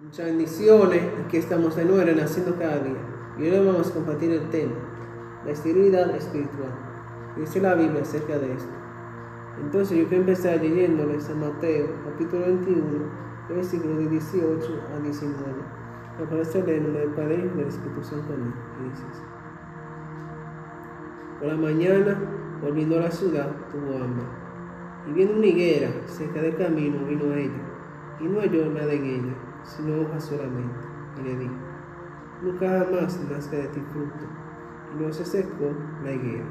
Muchas bendiciones. Aquí estamos de nuevo renaciendo cada día. Y hoy vamos a compartir el tema, la esterilidad espiritual. Dice la Biblia acerca de esto. Entonces yo quiero empezar leyéndoles a Mateo, capítulo 21, versículos de 18 a 19. Me parece leer en el Padre y del Espíritu Santo. Y dice así: por la mañana, volviendo a la ciudad, tuvo hambre. Y viendo una higuera cerca del camino, vino a ella, y no halló nada en ella, sino hojas solamente. Y le dijo: nunca jamás nazca de ti fruto. Y no se secó la higuera.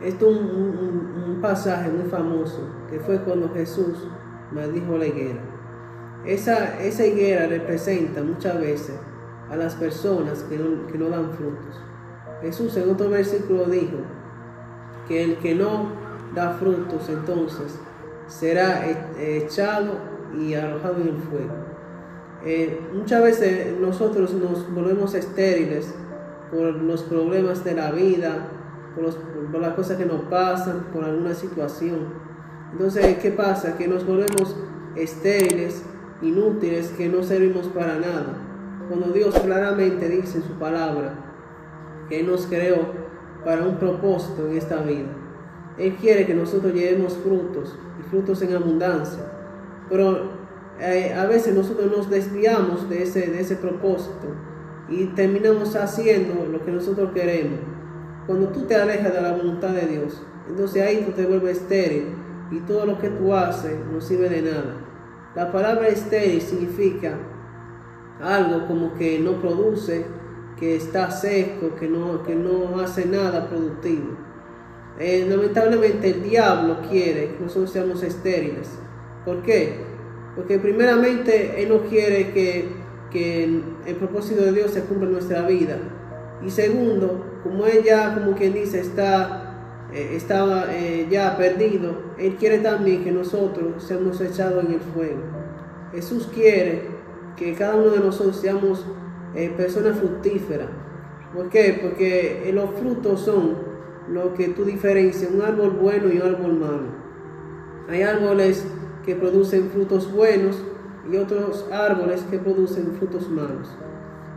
Esto es un pasaje muy famoso, que fue cuando Jesús maldijo la higuera. Esa higuera representa muchas veces a las personas que no dan frutos. Jesús en otro versículo dijo que el que no da frutos entonces será echado y arrojado en el fuego. Muchas veces nosotros nos volvemos estériles por los problemas de la vida, por las cosas que nos pasan, por alguna situación. Entonces, ¿qué pasa? Que nos volvemos estériles, inútiles, que no servimos para nada. Cuando Dios claramente dice en su palabra que Él nos creó para un propósito en esta vida. Él quiere que nosotros llevemos frutos, y frutos en abundancia. Pero a veces nosotros nos desviamos de ese propósito y terminamos haciendo lo que nosotros queremos. Cuando tú te alejas de la voluntad de Dios, entonces ahí tú te vuelves estéril y todo lo que tú haces no sirve de nada. La palabra estéril significa algo como que no produce, que está seco, que no hace nada productivo. Lamentablemente el diablo quiere que nosotros seamos estériles. ¿Por qué? Porque primeramente Él no quiere que el propósito de Dios se cumpla en nuestra vida. Y segundo, como Él ya, como quien dice, estaba ya perdido, Él quiere también que nosotros seamos echados en el fuego. Jesús quiere que cada uno de nosotros seamos personas fructíferas. ¿Por qué? Porque los frutos son lo que tú diferencias un árbol bueno y un árbol malo. Hay árboles que producen frutos buenos y otros árboles que producen frutos malos.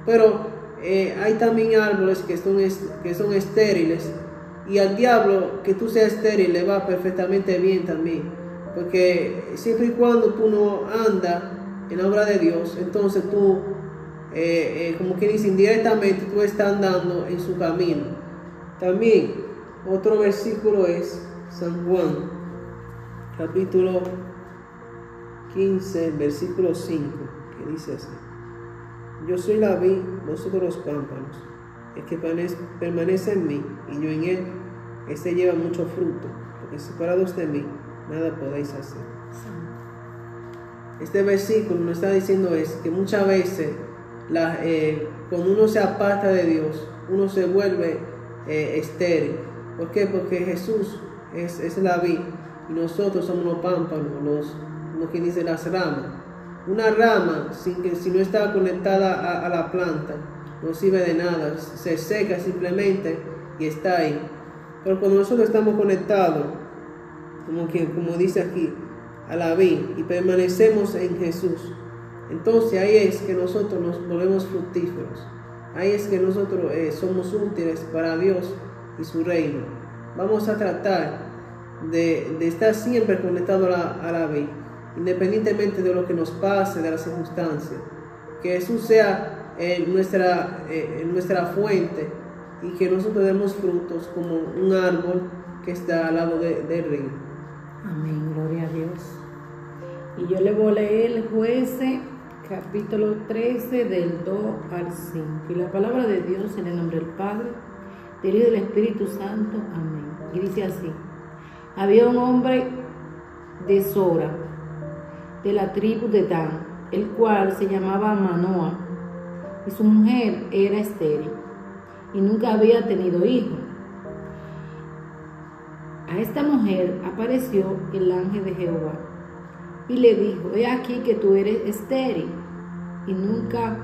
Pero hay también árboles que son estériles, y al diablo que tú seas estéril le va perfectamente bien también, porque siempre y cuando tú no andas en la obra de Dios, entonces tú como que dice indirectamente tú estás andando en su camino. También otro versículo es San Juan capítulo 15 versículo 5, que dice así: yo soy la vid, vosotros los pámpanos. El que permanece en mí y yo en él, ese lleva mucho fruto, porque separados de mí nada podéis hacer. Este versículo nos está diciendo es que muchas veces cuando uno se aparta de Dios, uno se vuelve estéril. ¿Por qué? Porque Jesús es la vid y nosotros somos los pámpanos, como quien dice, las ramas. Una rama si no está conectada a la planta no sirve de nada, se seca simplemente y está ahí. Pero cuando nosotros estamos conectados, como dice aquí, a la vid y permanecemos en Jesús, entonces ahí es que nosotros nos volvemos fructíferos. Ahí es que nosotros somos útiles para Dios y su reino. Vamos a tratar de estar siempre conectados a la vid, independientemente de lo que nos pase, de las circunstancias. Que Jesús sea nuestra fuente y que nosotros demos frutos como un árbol que está al lado del río. Amén, gloria a Dios. Y yo le voy a leer Jueces capítulo 13 del 2 al 5. Y la palabra de Dios en el nombre del Padre, del Hijo y del Espíritu Santo. Amén. Y dice así: había un hombre de Sora, de la tribu de Dan, el cual se llamaba Manoah, y su mujer era estéril y nunca había tenido hijo. A esta mujer apareció el ángel de Jehová y le dijo: he aquí que tú eres estéril y nunca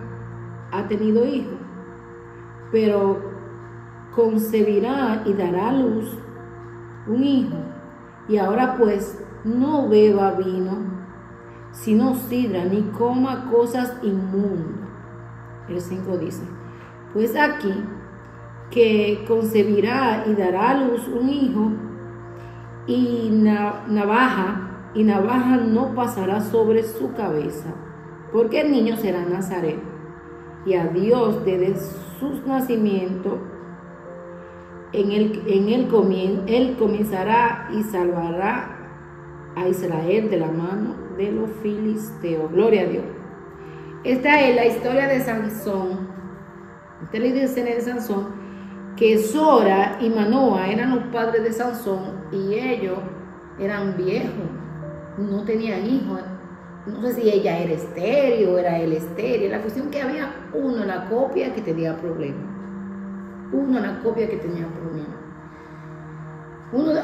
ha tenido hijo, pero concebirá y dará a luz un hijo, y ahora pues no beba vino sino sidra, ni coma cosas inmundas. El 5 dice, pues aquí que concebirá y dará a luz un hijo, y navaja no pasará sobre su cabeza, porque el niño será Nazaret, y a Dios desde su nacimiento él comenzará y salvará a Israel de la mano de los filisteos. Gloria a Dios. Esta es la historia de Sansón. Esta es la escena de Sansón, que Sora y Manoa eran los padres de Sansón y ellos eran viejos, no tenían hijos. No sé si ella era estéril o era él estéril. La cuestión que había uno en la copia que tenía problemas.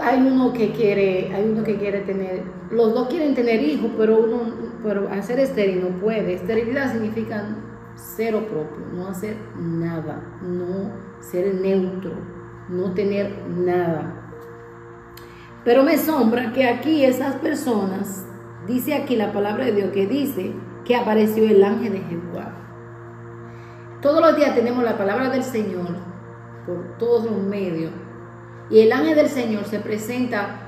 Hay uno que quiere tener, los dos quieren tener hijos, pero al ser estéril no puede. Esterilidad significa cero propio, no hacer nada, no ser neutro, no tener nada. Pero me asombra que aquí esas personas, dice aquí la palabra de Dios que dice que apareció el ángel de Jehová. Todos los días tenemos la palabra del Señor por todos los medios, y el ángel del Señor se presenta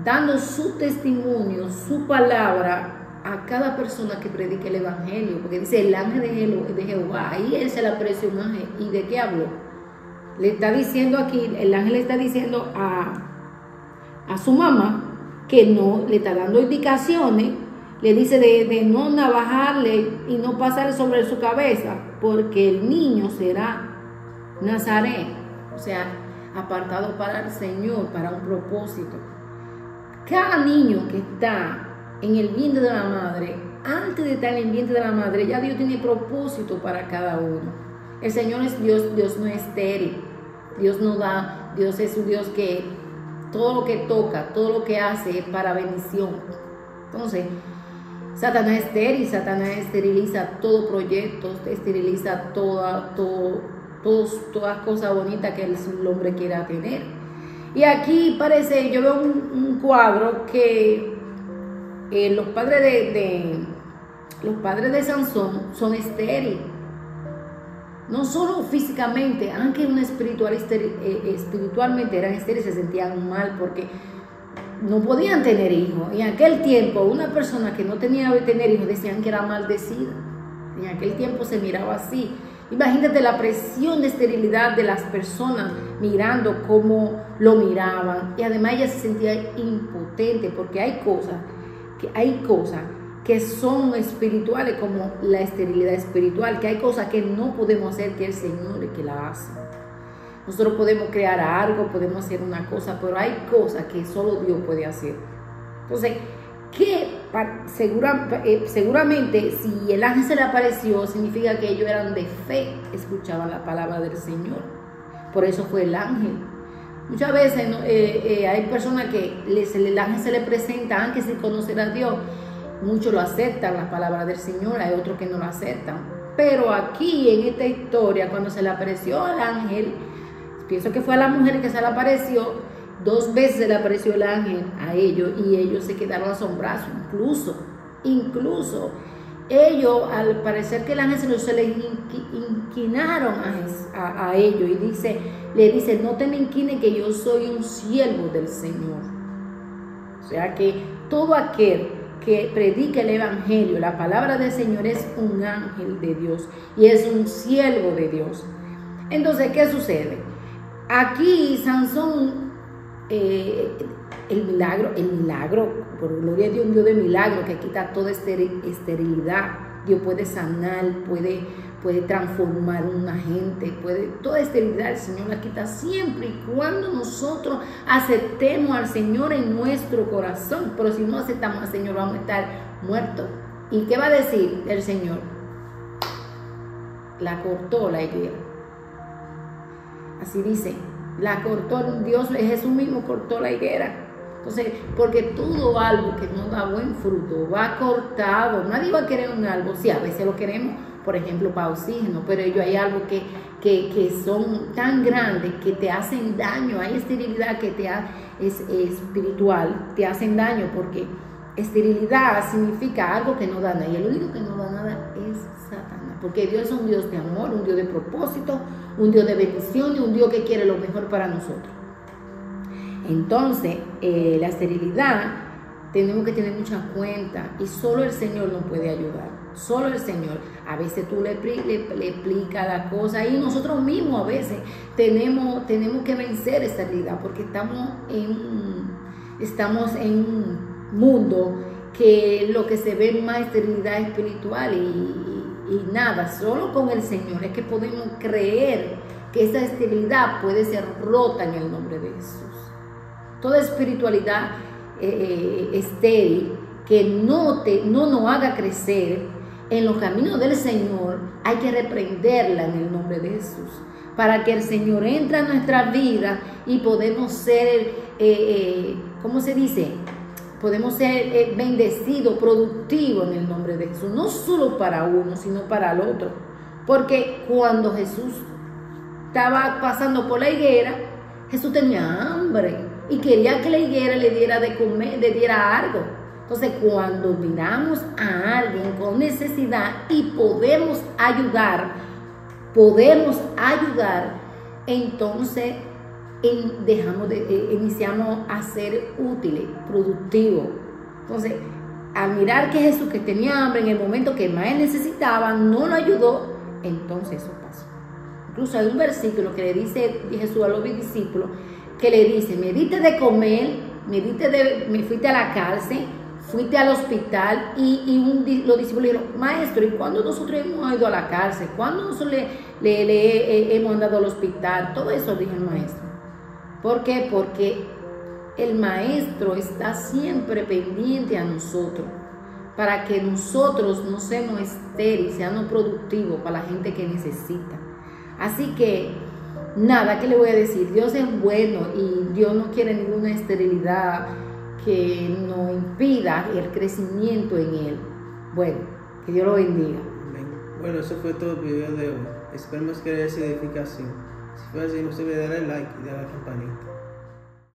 dando su testimonio, su palabra a cada persona que predique el evangelio, porque dice el ángel de Jehová, ahí él se le apareció un ángel. ¿Y de qué habló? Le está diciendo aquí, el ángel le está diciendo a su mamá que no, le está dando indicaciones, le dice de no navajarle y no pasar sobre su cabeza, porque el niño será Nazaret, o sea, apartado para el Señor, para un propósito. Cada niño que está en el vientre de la madre, antes de estar en el vientre de la madre, ya Dios tiene propósito para cada uno. El Señor es Dios, Dios no es estéril, Dios no da, Dios es un Dios que todo lo que toca, todo lo que hace es para bendición. Entonces, Satanás es estéril, Satanás esteriliza todo proyecto, esteriliza todas cosas bonitas que el hombre quiera tener. Y aquí parece, yo veo un cuadro que los padres de Sansón son estériles, no solo físicamente, aunque espiritualmente eran estériles, se sentían mal porque no podían tener hijos. En aquel tiempo, una persona que no tenía que tener hijos decían que era maldecida. En aquel tiempo se miraba así. Imagínate la presión de esterilidad de las personas mirando cómo lo miraban, y además ella se sentía impotente, porque hay cosas que son espirituales, como la esterilidad espiritual, que hay cosas que no podemos hacer, que el Señor es que la hace. Nosotros podemos crear algo, podemos hacer una cosa, pero hay cosas que solo Dios puede hacer. Entonces, seguramente si el ángel se le apareció, significa que ellos eran de fe, escuchaban la palabra del Señor. Por eso fue el ángel. Muchas veces hay personas que el ángel se le presenta antes de conocer a Dios. Muchos lo aceptan, las palabras del Señor, hay otros que no lo aceptan. Pero aquí en esta historia, cuando se le apareció al ángel, pienso que fue a la mujer que se le apareció, 2 veces se le apareció el ángel a ellos, y ellos se quedaron asombrados. Incluso ellos, al parecer que el ángel se les inquinaron a ellos, y le dice, no te me inquines, que yo soy un siervo del Señor. O sea que todo aquel que predica el evangelio, la palabra del Señor, es un ángel de Dios y es un siervo de Dios. Entonces, ¿qué sucede? Aquí Sansón, el milagro, por gloria a Dios, un Dios de milagro que quita toda esterilidad. Dios puede sanar, puede transformar una gente, toda esterilidad el Señor la quita siempre y cuando nosotros aceptemos al Señor en nuestro corazón. Pero si no aceptamos al Señor, vamos a estar muertos. ¿Y qué va a decir el Señor? La cortó la higuera. Así dice, la cortó Dios, Jesús mismo cortó la higuera. Entonces, porque todo árbol que no da buen fruto va cortado. Nadie va a querer un árbol, sí, a veces lo queremos, por ejemplo, para oxígeno, pero hay árboles que son tan grandes que te hacen daño. Hay esterilidad que es espiritual, te hacen daño porque esterilidad significa algo que no da nada, y el único que no da nada es Satanás, porque Dios es un Dios de amor, un Dios de propósito, un Dios de bendición y un Dios que quiere lo mejor para nosotros. Entonces, la esterilidad tenemos que tener mucha cuenta, y solo el Señor nos puede ayudar, solo el Señor. A veces tú le explicas la cosa, y nosotros mismos a veces tenemos que vencer esta esterilidad, porque estamos en un mundo que lo que se ve es más esterilidad espiritual, y nada, solo con el Señor es que podemos creer que esa esterilidad puede ser rota en el nombre de Jesús. Toda espiritualidad estéril que no nos haga crecer en los caminos del Señor, hay que reprenderla en el nombre de Jesús, para que el Señor entre a nuestra vida y podemos ser, ¿cómo se dice? Podemos ser bendecidos, productivos en el nombre de Jesús, no solo para uno, sino para el otro. Porque cuando Jesús estaba pasando por la higuera, Jesús tenía hambre y quería que la higuera le diera de comer, le diera algo. Entonces, cuando miramos a alguien con necesidad y podemos ayudar, entonces iniciamos a ser útiles, productivos. Entonces, al mirar que Jesús, que tenía hambre en el momento que más necesitaba, no lo ayudó, entonces eso pasó. Incluso hay un versículo que le dice Jesús a los discípulos, que le dice: me diste de comer, me fuiste a la cárcel, fuiste al hospital, y los discípulos le dijeron: maestro, ¿y cuándo nosotros hemos ido a la cárcel? ¿Cuándo nosotros le hemos andado al hospital? Todo eso dijo el maestro. ¿Por qué? Porque el maestro está siempre pendiente a nosotros, para que nosotros no seamos estériles, seamos productivos para la gente que necesita. Así que, nada, ¿qué le voy a decir? Dios es bueno y Dios no quiere ninguna esterilidad que nos impida el crecimiento en Él. Bueno, que Dios lo bendiga. Amén. Bueno, eso fue todo el video de hoy. Esperemos que haya sido de edificación. Si fue así, no se olvide de darle like y de la campanita.